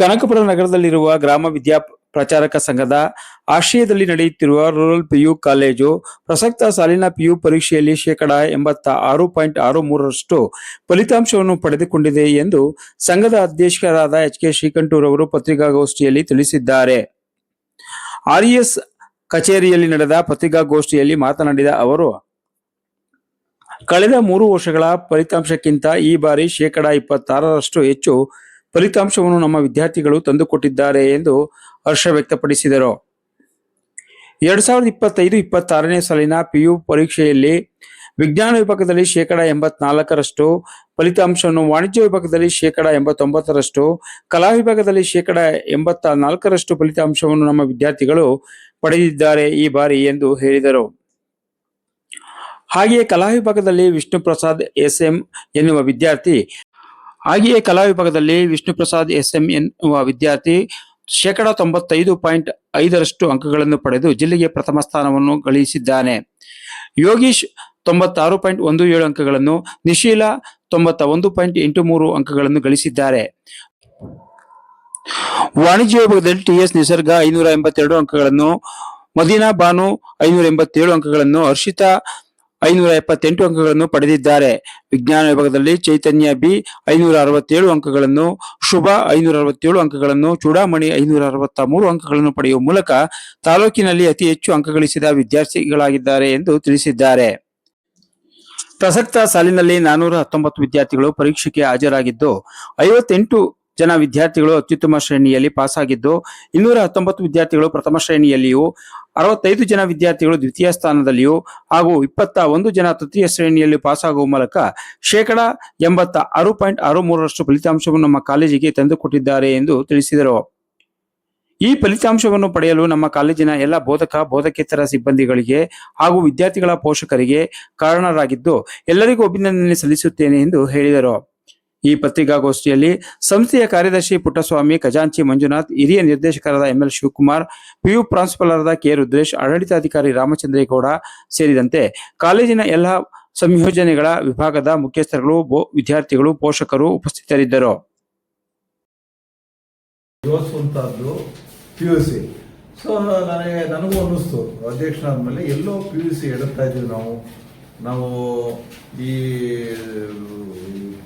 ಕನಕಪುರ ನಗರದಲ್ಲಿರುವ ಗ್ರಾಮ ವಿದ್ಯಾ ಪ್ರಚಾರಕ ಸಂಘದ ಆಶ್ರಯದಲ್ಲಿ ನಡೆಯುತ್ತಿರುವ ರೂರಲ್ ಪಿಯು ಕಾಲೇಜು ಪ್ರಸಕ್ತ ಸಾಲಿನ ಪಿಯು ಪರೀಕ್ಷೆಯಲ್ಲಿ ಶೇಕಡಾ 86.63ರಷ್ಟು ಫಲಿತಾಂಶವನ್ನು ಪಡೆದುಕೊಂಡಿದೆ ಎಂದು ಸಂಘದ ಅಧ್ಯಕ್ಷರಾದ ಎಚ್.ಕೆ. ಶ್ರೀಕಂಠೂರ್ ಅವರು ಪತ್ರಿಕಾಗೋಷ್ಠಿಯಲ್ಲಿ ತಿಳಿಸಿದ್ದಾರೆ. ಆರ್ಎಸ್ ಕಚೇರಿಯಲ್ಲಿ ನಡೆದ ಪತ್ರಿಕಾಗೋಷ್ಠಿಯಲ್ಲಿ ಮಾತನಾಡಿದ ಅವರು, ಕಳೆದ 3 ವರ್ಷಗಳ ಫಲಿತಾಂಶಕ್ಕಿಂತ ಈ ಬಾರಿ ಶೇಕಡಾ 26ರಷ್ಟು ಹೆಚ್ಚು ಫಲಿತಾಂಶವನ್ನು ನಮ್ಮ ವಿದ್ಯಾರ್ಥಿಗಳು ತಂದುಕೊಟ್ಟಿದ್ದಾರೆ ಎಂದು ಹರ್ಷ ವ್ಯಕ್ತಪಡಿಸಿದರು. 2025-26ನೇ ಸಾಲಿನ ಪಿಯು ಪರೀಕ್ಷೆಯಲ್ಲಿ ವಿಜ್ಞಾನ ವಿಭಾಗದಲ್ಲಿ ಶೇಕಡಾ 84ರಷ್ಟು ಫಲಿತಾಂಶವನ್ನು, ವಾಣಿಜ್ಯ ವಿಭಾಗದಲ್ಲಿ ಶೇಕಡಾ 89ರಷ್ಟು, ಕಲಾ ವಿಭಾಗದಲ್ಲಿ ಶೇಕಡಾ 84ರಷ್ಟು ಫಲಿತಾಂಶವನ್ನು ನಮ್ಮ ವಿದ್ಯಾರ್ಥಿಗಳು ಪಡೆದಿದ್ದಾರೆ ಈ ಬಾರಿ ಎಂದು ಹೇಳಿದರು. ಹಾಗೆಯೇ ಕಲಾ ವಿಭಾಗದಲ್ಲಿ ವಿಷ್ಣು ಪ್ರಸಾದ್ ಎಸ್ಎಂ ಎನ್ನುವ ವಿದ್ಯಾರ್ಥಿ ಶೇಕಡಾ 95.5ರಷ್ಟು ಅಂಕಗಳನ್ನು ಪಡೆದು ಜಿಲ್ಲೆಗೆ ಪ್ರಥಮ ಸ್ಥಾನವನ್ನು ಗಳಿಸಿದ್ದಾನೆ. ಯೋಗೀಶ್ 96.17 ಅಂಕಗಳನ್ನು, ನಿಶೀಲಾ 91.83 ಅಂಕಗಳನ್ನು ಗಳಿಸಿದ್ದಾರೆ. ವಾಣಿಜ್ಯ ವಿಭಾಗದಲ್ಲಿ ಟಿಎಸ್ ನಿಸರ್ಗ 582 ಅಂಕಗಳನ್ನು, ಮದೀನಾ ಬಾನು 587 ಅಂಕಗಳನ್ನು, ಹರ್ಷಿತಾ 578 ಅಂಕಗಳನ್ನು ಪಡೆದಿದ್ದಾರೆ. ವಿಜ್ಞಾನ ವಿಭಾಗದಲ್ಲಿ ಚೈತನ್ಯ ಬಿ 567 ಅಂಕಗಳನ್ನು, ಶುಭಾ 567 ಅಂಕಗಳನ್ನು, ಚೂಡಾಮಣಿ 563 ಅಂಕಗಳನ್ನು ಪಡೆಯುವ ಮೂಲಕ ತಾಲೂಕಿನಲ್ಲಿ ಅತಿ ಹೆಚ್ಚು ಅಂಕ ಗಳಿಸಿದ ವಿದ್ಯಾರ್ಥಿಗಳಾಗಿದ್ದಾರೆ ಎಂದು ತಿಳಿಸಿದ್ದಾರೆ. ಪ್ರಸಕ್ತ ಸಾಲಿನಲ್ಲಿ 419 ವಿದ್ಯಾರ್ಥಿಗಳು ಪರೀಕ್ಷೆಗೆ ಹಾಜರಾಗಿದ್ದು, 58 ಜನ ವಿದ್ಯಾರ್ಥಿಗಳು ಅತ್ಯುತ್ತಮ ಶ್ರೇಣಿಯಲ್ಲಿ ಪಾಸಾಗಿದ್ದು, 219 ವಿದ್ಯಾರ್ಥಿಗಳು ಪ್ರಥಮ ಶ್ರೇಣಿಯಲ್ಲಿಯೂ, 65 ಜನ ವಿದ್ಯಾರ್ಥಿಗಳು ದ್ವಿತೀಯ ಸ್ಥಾನದಲ್ಲಿಯೂ ಹಾಗೂ 21 ಜನ ತೃತೀಯ ಶ್ರೇಣಿಯಲ್ಲಿ ಪಾಸಾಗುವ ಮೂಲಕ ಶೇಕಡಾ 86.63ರಷ್ಟು ಫಲಿತಾಂಶವನ್ನು ನಮ್ಮ ಕಾಲೇಜಿಗೆ ತಂದುಕೊಟ್ಟಿದ್ದಾರೆ ಎಂದು ತಿಳಿಸಿದರು. ಈ ಫಲಿತಾಂಶವನ್ನು ಪಡೆಯಲು ನಮ್ಮ ಕಾಲೇಜಿನ ಎಲ್ಲ ಬೋಧಕೇತರ ಸಿಬ್ಬಂದಿಗಳಿಗೆ ಹಾಗೂ ವಿದ್ಯಾರ್ಥಿಗಳ ಪೋಷಕರಿಗೆ ಕಾರಣರಾಗಿದ್ದು ಎಲ್ಲರಿಗೂ ಅಭಿನಂದನೆ ಸಲ್ಲಿಸುತ್ತೇನೆ ಎಂದು ಹೇಳಿದರು. ಈ ಪತ್ರಿಕಾಗೋಷ್ಠಿಯಲ್ಲಿ ಸಂಸ್ಥೆಯ ಕಾರ್ಯದರ್ಶಿ ಪುಟ್ಟಸ್ವಾಮಿ, ಖಜಾಂಚಿ ಮಂಜುನಾಥ್, ಹಿರಿಯ ನಿರ್ದೇಶಕರಾದ ಎಂಎಲ್ ಶಿವಕುಮಾರ್, ಪಿಯು ಪ್ರಾಂಶುಪಾಲರಾದ ಕೆ ರುದ್ರೇಶ್, ಆಡಳಿತಾಧಿಕಾರಿ ರಾಮಚಂದ್ರೇಗೌಡ ಸೇರಿದಂತೆ ಕಾಲೇಜಿನ ಎಲ್ಲ ಸಂಯೋಜನೆಗಳ ವಿಭಾಗದ ಮುಖ್ಯಸ್ಥರುಗಳು, ವಿದ್ಯಾರ್ಥಿಗಳು, ಪೋಷಕರು ಉಪಸ್ಥಿತರಿದ್ದರು. ಸೊ ನನಗೂ ಅನ್ನಿಸ್ತು, ಅಧ್ಯಕ್ಷನಾದ್ಮೇಲೆ ಎಲ್ಲೋ PUC ಎಡುತ್ತಾ ಇದ್ದೀವಿ ನಾವು ಈ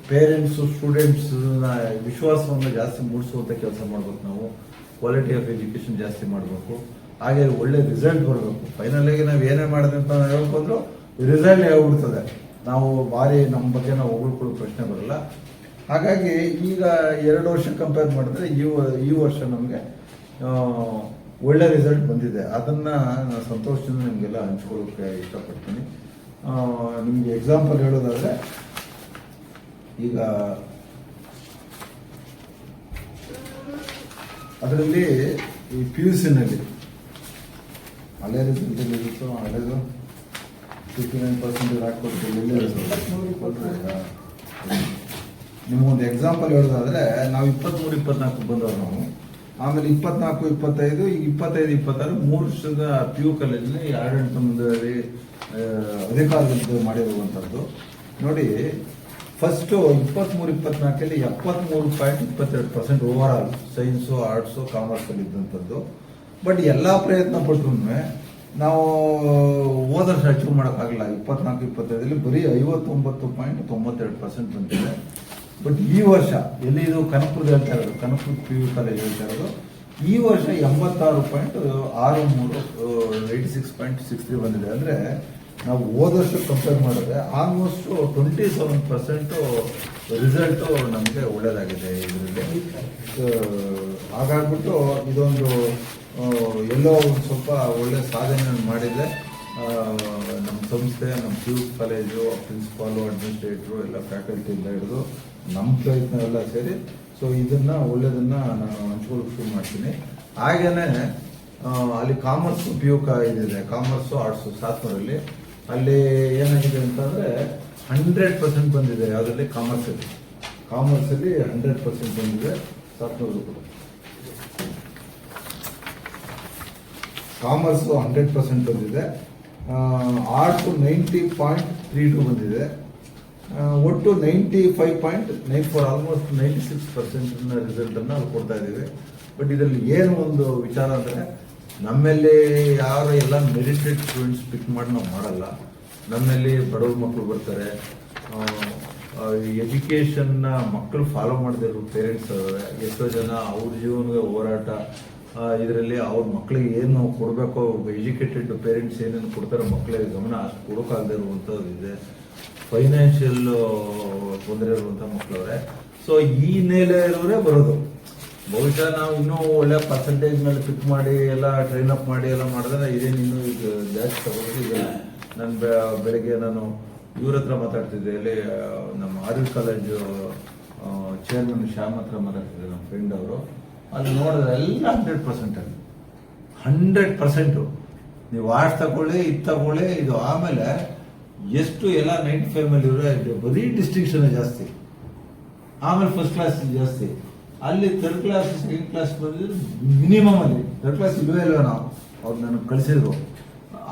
ಪೇರೆಂಟ್ಸು ಸ್ಟೂಡೆಂಟ್ಸ್ನ ವಿಶ್ವಾಸವನ್ನು ಜಾಸ್ತಿ ಮೂಡಿಸುವಂಥ ಕೆಲಸ ಮಾಡ್ಬೇಕು. ನಾವು ಕ್ವಾಲಿಟಿ ಆಫ್ ಎಜುಕೇಷನ್ ಜಾಸ್ತಿ ಮಾಡಬೇಕು. ಹಾಗೆ ಒಳ್ಳೆ ರಿಸಲ್ಟ್ ಬರಬೇಕು. ಫೈನಲಾಗಿ ನಾವು ಏನೇ ಮಾಡಿದೆ ಅಂತ ಹೇಳ್ಕೊಂಡ್ರು ರಿಸಲ್ಟ್ ಹೇಳ್ಬಿಡ್ತದೆ. ನಾವು ಭಾರಿ ನಮ್ಮ ಬಗ್ಗೆ ನಾವು ಹೊಗಳ್ಕೊಳ್ಳೋ ಪ್ರಶ್ನೆ ಬರಲ್ಲ. ಹಾಗಾಗಿ ಈಗ 2 ವರ್ಷ ಕಂಪೇರ್ ಮಾಡಿದ್ರೆ ಈ ವರ್ಷ ನಮಗೆ ಒಳ್ಳೆ ರಿಸಲ್ಟ್ ಬಂದಿದೆ. ಅದನ್ನು ನಾನು ಸಂತೋಷದಿಂದ ನಿಮಗೆಲ್ಲ ಹಂಚ್ಕೊಳ್ಳೋಕ್ಕೆ ಇಷ್ಟಪಡ್ತೀನಿ. ನಿಮಗೆ ಎಕ್ಸಾಂಪಲ್ ಹೇಳೋದಾದರೆ, ಈಗ ಅದರಲ್ಲಿ ಈ PUCನಲ್ಲಿ ಹಳೆ ರಿಸಲ್ಟಲ್ಲಿ ಇರುತ್ತೋ ಹಳೆದು 59% ಹಾಕ್ಕೊಡ್ತೀವಿ. ನಿಮಗೊಂದು ಎಕ್ಸಾಂಪಲ್ ಹೇಳೋದಾದರೆ, ನಾವು 23-24 ಬಂದವರು ನಾವು. ಆಮೇಲೆ 24-25, ಈಗ 25-26 3 ವರ್ಷದ PU ಕಾಲೇಜಿನಲ್ಲಿ ಆಡಳಿತ ಮಂಡಳಿ ಅಧಿಕಾರದಲ್ಲಿ ಮಾಡಿರುವಂಥದ್ದು. ನೋಡಿ, first 23-24 73.22% over all science, arts, ಕಾಮರ್ಸಲ್ಲಿ ಇದ್ದಂಥದ್ದು. ಬಟ್ ಎಲ್ಲ ಪ್ರಯತ್ನ ಪಟ್ಟರು ನಾವು ಹೋದ ವರ್ಷ ಅಚೀವ್ ಮಾಡೋಕ್ಕಾಗಲ್ಲ. 24-25 ಬರೀ 59.92% ಬಂದಿದೆ. ಬಟ್ ಈ ವರ್ಷ ಎಲ್ಲಿ ಇದು ಕನಕಪುರದ ಹೇಳ್ತಾ ಇರೋದು, ಕನಕಪುರ PU ಕಾಲೇಜ್ ಹೇಳ್ತಾ ಇರೋದು, ಈ ವರ್ಷ 86.63 86.63 ಬಂದಿದೆ. ಅಂದರೆ ನಾವು ಹೋದ ವರ್ಷ ಕಂಪೇರ್ ಮಾಡಿದ್ರೆ ಆಲ್ಮೋಸ್ಟ್ 27% ರಿಸಲ್ಟು ನಮಗೆ ಒಳ್ಳೆಯದಾಗಿದೆ ಇದರಲ್ಲಿ. ಹಾಗಾಗ್ಬಿಟ್ಟು ಇದೊಂದು ಎಲ್ಲೋ ಒಂದು ಸ್ವಲ್ಪ ಒಳ್ಳೆ ಸಾಧನೆ ಮಾಡಿದೆ ನಮ್ಮ ಸಂಸ್ಥೆ, ನಮ್ಮ PU ಕಾಲೇಜು, ಪ್ರಿನ್ಸಿಪಾಲು, ಅಡ್ಮಿನಿಸ್ಟ್ರೇಟ್ರು, ಎಲ್ಲ ಫ್ಯಾಕಲ್ಟಿಯಿಂದ ಹಿಡಿದು ನಮ್ಮ ಪ್ರಯತ್ನ ಎಲ್ಲ ಸೇರಿ. ಸೊ ಇದನ್ನು ಒಳ್ಳೆಯದನ್ನು ನಾನು ಹಂಚ್ಕೊಳ್ಳೋಕೆ ಶುರು ಮಾಡ್ತೀನಿ. ಹಾಗೇನೆ ಅಲ್ಲಿ ಕಾಮರ್ಸು PU ಇದಿದೆ, ಕಾಮರ್ಸು ಆರ್ಟ್ಸು ಸಾತ್ನೂರಲ್ಲಿ. ಅಲ್ಲಿ ಏನಾಗಿದೆ ಅಂತಂದರೆ 100% ಬಂದಿದೆ. ಯಾವುದರಲ್ಲಿ? ಕಾಮರ್ಸಲ್ಲಿ 100% ಬಂದಿದೆ. ಸಾತ್ನೂರು ಕೂಡ ಕಾಮರ್ಸು 100% ಬಂದಿದೆ. ಆರ್ಟ್ಸು 90.32 ಬಂದಿದೆ. ಒಟ್ಟು 95.94 ಆಲ್ಮೋಸ್ಟ್ 96% ರಿಸಲ್ಟನ್ನು ಅಲ್ಲಿ ಕೊಡ್ತಾ ಇದ್ದೀವಿ. ಬಟ್ ಇದರಲ್ಲಿ ಏನು ಒಂದು ವಿಚಾರ ಅಂದರೆ, ನಮ್ಮಲ್ಲಿ ಯಾರು ಎಲ್ಲ ಮೆರಿಟೆಡ್ ಸ್ಟೂಡೆಂಟ್ಸ್ ಪಿಕ್ ಮಾಡಿ ನಾವು ಮಾಡಲ್ಲ. ನಮ್ಮಲ್ಲಿ ಬಡವ್ರ ಮಕ್ಕಳು ಬರ್ತಾರೆ, ಎಜುಕೇಷನ್ನ ಮಕ್ಕಳು ಫಾಲೋ ಮಾಡದೇ ಇರೋ ಪೇರೆಂಟ್ಸ್ ಅದಾವೆ. ಎಷ್ಟೋ ಜನ ಅವ್ರ ಜೀವನದ ಹೋರಾಟ ಇದರಲ್ಲಿ ಅವ್ರ ಮಕ್ಕಳಿಗೆ ಏನು ಕೊಡಬೇಕೋ, ಎಜುಕೇಟೆಡ್ ಪೇರೆಂಟ್ಸ್ ಏನೇನು ಕೊಡ್ತಾರೋ ಮಕ್ಕಳಿಗೆ ಗಮನ ಅಷ್ಟು ಕೊಡೋಕ್ಕಾಗದೇ ಇರುವಂಥದ್ದು ಇದೆ. ಫೈನಾನ್ಷಿಯಲ್ ತೊಂದರೆ ಇರುವಂಥ ಮಕ್ಕಳವ್ರೆ. ಸೊ ಈ ನೆಲೆ ಇರೋರೇ ಬರೋದು. ಬಹುಶಃ ನಾವು ಇನ್ನೂ ಒಳ್ಳೆ ಪರ್ಸೆಂಟೇಜ್ ಮೇಲೆ ಪಿಕ್ ಮಾಡಿ ಎಲ್ಲ ಟ್ರೈನ್ ಅಪ್ ಮಾಡಿ ಎಲ್ಲ ಮಾಡಿದ್ರೆ ಇದೇನು ಇನ್ನೂ ಈಗ ಜಾಸ್ತಿ ತಗೋದು. ಈಗ ನಾನು ಬೆಳಗ್ಗೆ ನಾನು ಇವ್ರ ಹತ್ರ ಮಾತಾಡ್ತಿದ್ದೆ, ಇಲ್ಲಿ ನಮ್ಮ ಆರ್ವಿ ಕಾಲೇಜು ಚೇರ್ಮನ್ ಶ್ಯಾಮ್ ಹತ್ರ ಮಾತಾಡ್ತಿದ್ದೆ, ನಮ್ಮ ಫ್ರೆಂಡ್ ಅವರು. ಅಲ್ಲಿ ನೋಡಿದ್ರೆ ಎಲ್ಲ 100% 100%. ನೀವು ಆರ್ಟ್ಸ್ ತಗೊಳ್ಳಿ, ಇದು ತಗೊಳ್ಳಿ, ಇದು ಆಮೇಲೆ ಎಷ್ಟು ಎಲ್ಲ 95 ಮೇಲೆ ಇವರೇ ಬರೀ ಡಿಸ್ಟಿಂಕ್ಷನ್ ಜಾಸ್ತಿ, ಆಮೇಲೆ ಫಸ್ಟ್ ಕ್ಲಾಸ್ ಜಾಸ್ತಿ. ಅಲ್ಲಿ ಥರ್ಡ್ ಕ್ಲಾಸ್ ಸೆಕೆಂಡ್ ಕ್ಲಾಸ್ ಬಂದಿದ್ರು ಮಿನಿಮಮ್. ಅಲ್ಲಿ ಥರ್ಡ್ ಕ್ಲಾಸ್ ಇಲ್ವೇ ನಾವು ಅವ್ರು ನನಗೆ ಕಳಿಸಿದ್ರು.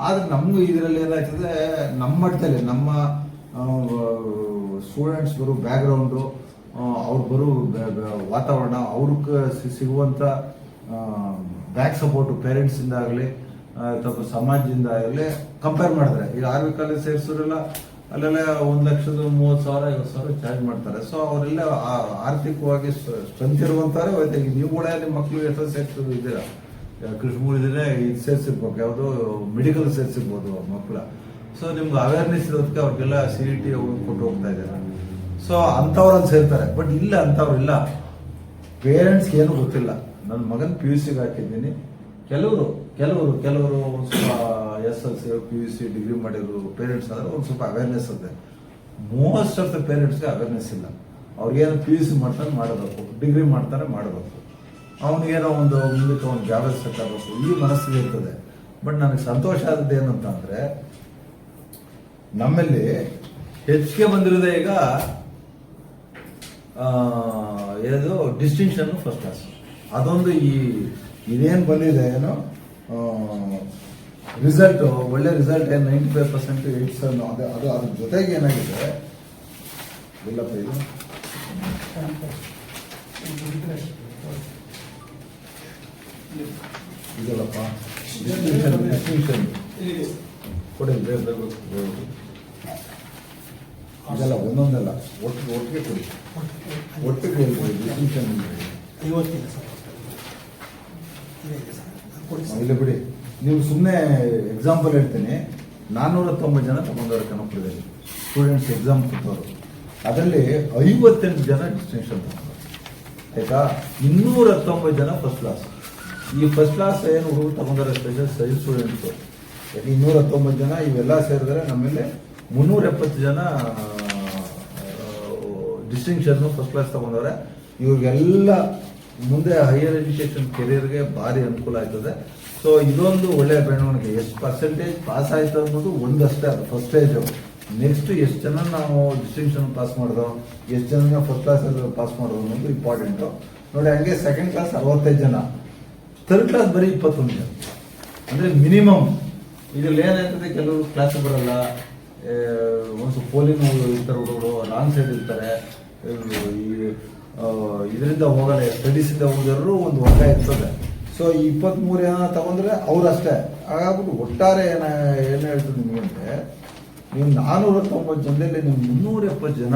ಆದರೆ ನಮಗೂ ಇದರಲ್ಲಿ ಏನಾಗ್ತದೆ, ನಮ್ಮ ಮಟ್ಟದಲ್ಲಿ ನಮ್ಮ ಸ್ಟೂಡೆಂಟ್ಸ್ ಬರೋ ಬ್ಯಾಕ್ಗ್ರೌಂಡು, ಅವ್ರು ಬರೋ ವಾತಾವರಣ, ಅವ್ರಿಗೆ ಸಿಗುವಂಥ ಬ್ಯಾಕ್ ಸಪೋರ್ಟು ಪೇರೆಂಟ್ಸಿಂದ ಆಗಲಿ ಅಥವಾ ಸಮಾಜದಿಂದ ಆಗಲಿ ಕಂಪೇರ್ ಮಾಡಿದ್ರೆ, ಈಗ ಆರ್ವಿ ಕಾಲೇಜ್ ಸೇರಿಸೋರೆಲ್ಲ ಅಲ್ಲೆಲ್ಲ 1,30,000 50,000 ಚಾರ್ಜ್ ಮಾಡ್ತಾರೆ. ಸೊ ಅವರೆಲ್ಲ ಆರ್ಥಿಕವಾಗಿ ಸ್ಟ್ರೆಂತ್ ಇರುವಂತಾರೆ. ನೀವು ಕೂಡ ನಿಮ್ಮ ಮಕ್ಕಳು ಎಷ್ಟೋ ಸೇರಿಸೋದು ಇದ್ದೀರಾ, ಕೃಷ್ಣಮೂಲಿದ್ರೆ ಇದು ಸೇರಿಸಿರ್ಬೇಕು, ಯಾವುದೋ ಮೆಡಿಕಲ್ ಸೇರಿಸಿರ್ಬೋದು ಮಕ್ಕಳ. ಸೊ ನಿಮ್ಗೆ ಅವೇರ್ನೆಸ್ ಇರೋದಕ್ಕೆ ಅವ್ರಿಗೆಲ್ಲ CET ಕೊಟ್ಟು ಹೋಗ್ತಾ ಇದ್ದಾರೆ. ಸೊ ಅಂಥವ್ರಲ್ಲಿ ಸೇರ್ತಾರೆ. ಬಟ್ ಇಲ್ಲ, ಅಂಥವ್ರಿಲ್ಲ. ಪೇರೆಂಟ್ಸ್ಗೆ ಏನು ಗೊತ್ತಿಲ್ಲ. ನನ್ನ ಮಗನ PUC ಹಾಕಿದ್ದೀನಿ. ಕೆಲವರು SLC PUC ಡಿಗ್ರಿ ಮಾಡಿರೋ ಪೇರೆಂಟ್ಸ್ ಆದರೆ ಒಂದು ಸ್ವಲ್ಪ ಅವೇರ್ನೆಸ್ ಇದೆ. ಮೋಸ್ಟ್ ಆಫ್ ದ ಪೇರೆಂಟ್ಸ್ಗೆ ಅವೇರ್ನೆಸ್ ಇಲ್ಲ. ಅವ್ರಿಗೇನು PUC ಮಾಡ್ತಾನೆ ಮಾಡಬೇಕು, ಡಿಗ್ರಿ ಮಾಡ್ತಾನೆ ಮಾಡಬೇಕು, ಅವನಿಗೇನೋ ಒಂದು ಮುಂದಕ್ಕೆ ಒಂದು ಜಾಬ್ ಸೆಟ್ ಆಗಬೇಕು, ಈ ಮನಸ್ಸಿಗೆ ಇರ್ತದೆ. ಬಟ್ ನನಗೆ ಸಂತೋಷ ಆದದ್ದು ಏನಂತ ಅಂದರೆ, ನಮ್ಮಲ್ಲಿ ಹೆಚ್ಚಿಗೆ ಬಂದಿರೋದೇ ಈಗ ಏನು ಡಿಸ್ಟಿಂಕ್ಷನ್ ಫಸ್ಟ್ ಕ್ಲಾಸ್. ಅದೊಂದು ಇದೇನು ಬಂದಿದೆ ಏನೋ ರಿಸಲ್ಟು, ಒಳ್ಳೆ ರಿಸಲ್ಟ್ ಏನು 95% 87 ಅದು ಅದ್ರ ಜೊತೆಗೆ ಏನಾಗಿದೆ ಇಲ್ಲಪ್ಪ, ಇದು ಇದಲ್ಲಪ್ಪ ಡಿಸ್ಟಿಂಕ್ಷನ್ ಕೊಡಿ, ಇದೆಲ್ಲ ಒಂದೊಂದಲ್ಲ, ಒಟ್ಟಿಗೆ ಕೊಡಿ, ಒಟ್ಟಿಗೆ ಡಿಸ್ಟಿಂಕ್ಷನ್ ಇಲ್ಲ ಬಿಡಿ. ನೀವು ಸುಮ್ಮನೆ ಎಕ್ಸಾಂಪಲ್ ಹೇಳ್ತೀನಿ, 490 ಜನ ತಗೊಂಡವ್ರೆ ಕನಕಪುರದಲ್ಲಿ ಸ್ಟೂಡೆಂಟ್ಸ್ ಎಕ್ಸಾಮ್ ಕೊಟ್ಟವರು. ಅದರಲ್ಲಿ 58 ಜನ ಡಿಸ್ಟಿಂಕ್ಷನ್ ತಗೊಂಡವ್ರು, ಆಯ್ತಾ. 219 ಜನ ಫಸ್ಟ್ ಕ್ಲಾಸ್. ಈ ಫಸ್ಟ್ ಕ್ಲಾಸ್ ಏನು ಹುಡುಗರು ತಗೊಂಡಾರೆ ಸ್ಪೆಷಲ್ ಸೈನ್ಸ್ ಸ್ಟೂಡೆಂಟ್ಸು. 219 ಜನ ಇವೆಲ್ಲ ಸೇರಿದ್ರೆ ನಮ್ಮಲ್ಲಿ 370 ಜನ ಡಿಸ್ಟಿಂಕ್ಷನ್ ಫಸ್ಟ್ ಕ್ಲಾಸ್ ತಗೊಂಡವ್ರೆ. ಇವ್ರಿಗೆಲ್ಲ ಮುಂದೆ ಹೈಯರ್ ಎಜುಕೇಷನ್ ಕೆರಿಯರ್ಗೆ ಭಾರಿ ಅನುಕೂಲ ಆಯ್ತದೆ. ಸೊ ಇದೊಂದು ಒಳ್ಳೆಯ ಬೆಳವಣಿಗೆ. ಎಷ್ಟು ಪರ್ಸೆಂಟೇಜ್ ಪಾಸ್ ಆಯ್ತು ಅನ್ನೋದು ಒಂದಷ್ಟೇ, ಅದು ಫಸ್ಟ್ ಸ್ಟೇಜು. ನೆಕ್ಸ್ಟ್ ಎಷ್ಟು ಜನ ನಾವು ಡಿಸ್ಟಿಂಕ್ಷನ್ ಪಾಸ್ ಮಾಡಿದೋ, ಎಷ್ಟು ಜನ ಫಸ್ಟ್ ಕ್ಲಾಸಲ್ಲಿ ಪಾಸ್ ಮಾಡೋದು ಅನ್ನೋದು ಇಂಪಾರ್ಟೆಂಟು. ನೋಡಿ, ಹಂಗೆ ಸೆಕೆಂಡ್ ಕ್ಲಾಸ್ 65 ಜನ, ಥರ್ಡ್ ಕ್ಲಾಸ್ ಬರೀ 21 ಜನ. ಅಂದರೆ ಮಿನಿಮಮ್. ಇದ್ರಲ್ಲಿ ಏನಾಗ್ತದೆ, ಕೆಲವರು ಕ್ಲಾಸ್ ಬರಲ್ಲ, ಒಂದು ಸ್ವಲ್ಪ ಪೋಲಿನ ಇರ್ತಾರೆ ಹುಡುಗರು, ರಾಂಗ್ ಸೈಡ್ ಇರ್ತಾರೆ, ಇದರಿಂದ ಹೋಗಲ್ಲ, ಸ್ಟಡೀಸಿಂದ ಹೋಗೋರು ಒಂದು ಒಳ್ಳೆ ಇರ್ತದೆ. ಸೊ 23 ಜನ ತಗೊಂಡ್ರೆ ಅವರಷ್ಟೇ. ಹಾಗಾಗ್ಬಿಟ್ಟು ಒಟ್ಟಾರೆ ಏನು ಹೇಳ್ತದೆ ನಿಮಗೆ ಅಂದರೆ, ನೀವು 490 ಜನದಲ್ಲಿ ನೀವು 370 ಜನ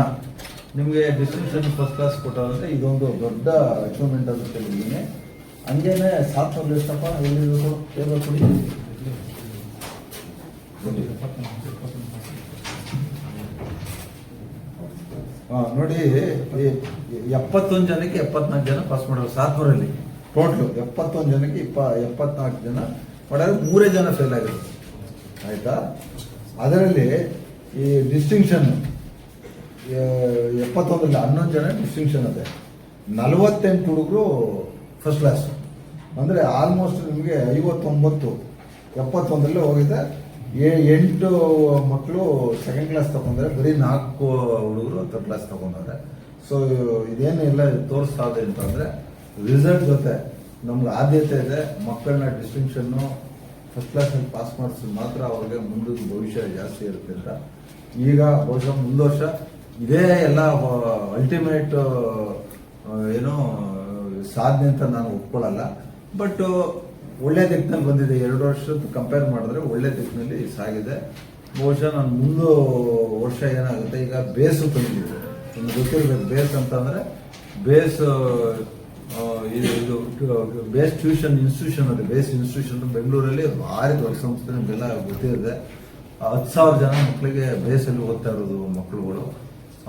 ನಿಮಗೆ ಡಿಸ್ಟಿಂಕ್ಷನ್ ಫಸ್ಟ್ ಕ್ಲಾಸ್ ಕೊಟ್ಟಾರಂದ್ರೆ ಇದೊಂದು ದೊಡ್ಡ ಅಚೀವ್ಮೆಂಟ್ ಅಂತ ಹೇಳಿದ್ದೀನಿ. ಹಂಗೇನೆ ಸಾಥ್ ಎಷ್ಟಪ್ಪ ಎಲ್ಲಿರಬೇಕು ಟೇಬಲ್ ಕೊಡಿ. ನೋಡಿ, 71 ಜನಕ್ಕೆ 74 ಜನ ಪಾಸ್ ಮಾಡೋರು ಸಾತ್ನೂರಲ್ಲಿ. ಟೋಟ್ಲು 71 ಜನಕ್ಕೆ 74 ಜನ ಮಾಡಿದ್ರೆ 3 ಜನ ಫೇಲ್ ಆಗಿರೋದು, ಆಯ್ತಾ. ಅದರಲ್ಲಿ ಈ ಡಿಸ್ಟಿಂಕ್ಷನ್ 71ರಲ್ಲಿ 11 ಜನ ಡಿಸ್ಟಿಂಕ್ಷನ್ ಅದೇ, 48 ಹುಡುಗರು ಫಸ್ಟ್ ಕ್ಲಾಸ್. ಅಂದರೆ ಆಲ್ಮೋಸ್ಟ್ ನಿಮಗೆ 59, 71ರಲ್ಲಿ ಹೋಗಿದೆ. 8 ಮಕ್ಕಳು ಸೆಕೆಂಡ್ ಕ್ಲಾಸ್ ತಗೊಂಡ್ರೆ, ಬರೀ 4 ಹುಡುಗರು ಥರ್ಡ್ ಕ್ಲಾಸ್ ತಗೊಂಡವ್ರೆ. ಸೊ ಇದೇನು ಎಲ್ಲ ತೋರಿಸ್ತಾ ಇದೆ ಅಂತಂದರೆ, ರಿಸಲ್ಟ್ ಜೊತೆ ನಮ್ಗೆ ಆದ್ಯತೆ ಇದೆ. ಮಕ್ಕಳನ್ನ ಡಿಸ್ಟಿಂಕ್ಷನ್ನು ಫಸ್ಟ್ ಕ್ಲಾಸಲ್ಲಿ ಪಾಸ್ ಮಾಡಿಸಿದ್ರೆ ಮಾತ್ರ ಅವ್ರಿಗೆ ಮುಂದಿನ ಭವಿಷ್ಯ ಜಾಸ್ತಿ ಇರುತ್ತೆ ಅಂತ. ಈಗ ಬಹುಶಃ ಮುಂದೆ ವರ್ಷ ಇದೇ ಎಲ್ಲ ಅಲ್ಟಿಮೇಟ್ ಏನೋ ಸಾಧನೆ ಅಂತ ನಾನು ಒಪ್ಕೊಳ್ಳಲ್ಲ. ಬಟ್ ಒಳ್ಳೆ ದಿಕ್ಕಿನಲ್ಲಿ ಬಂದಿದೆ. 2 ವರ್ಷದ ಕಂಪೇರ್ ಮಾಡಿದ್ರೆ ಒಳ್ಳೆ ದಿಕ್ಕಿನಲ್ಲಿ ಸಾಗಿದೆ. ಬಹುಶಃ ನಾನು ಮುಂದೆ ವರ್ಷ ಏನಾಗುತ್ತೆ, ಈಗ ಬೇಸು ತಂದಿದೆ. ನಿಮ್ಗೆ ಗೊತ್ತಿರಬೇಕು ಬೇಸ್ ಅಂತಂದ್ರೆ ಬೇಸ್ ಇದು ಬೇಸ್ ಟ್ಯೂಷನ್ ಇನ್ಸ್ಟಿಟ್ಯೂಷನ್ ಇದೆ. ಬೇಸ್ ಇನ್ಸ್ಟಿಟ್ಯೂಷನ್ ಬೆಂಗಳೂರಲ್ಲಿ ಭಾರಿ ದೊಡ್ಡ ಸಂಸ್ಥೆ, ನಿಮಗೆಲ್ಲ ಗೊತ್ತಿದೆ. 10,000 ಜನ ಮಕ್ಕಳಿಗೆ ಬೇಸಲ್ಲಿ ಓದ್ತಾ ಇರೋದು ಮಕ್ಕಳುಗಳು.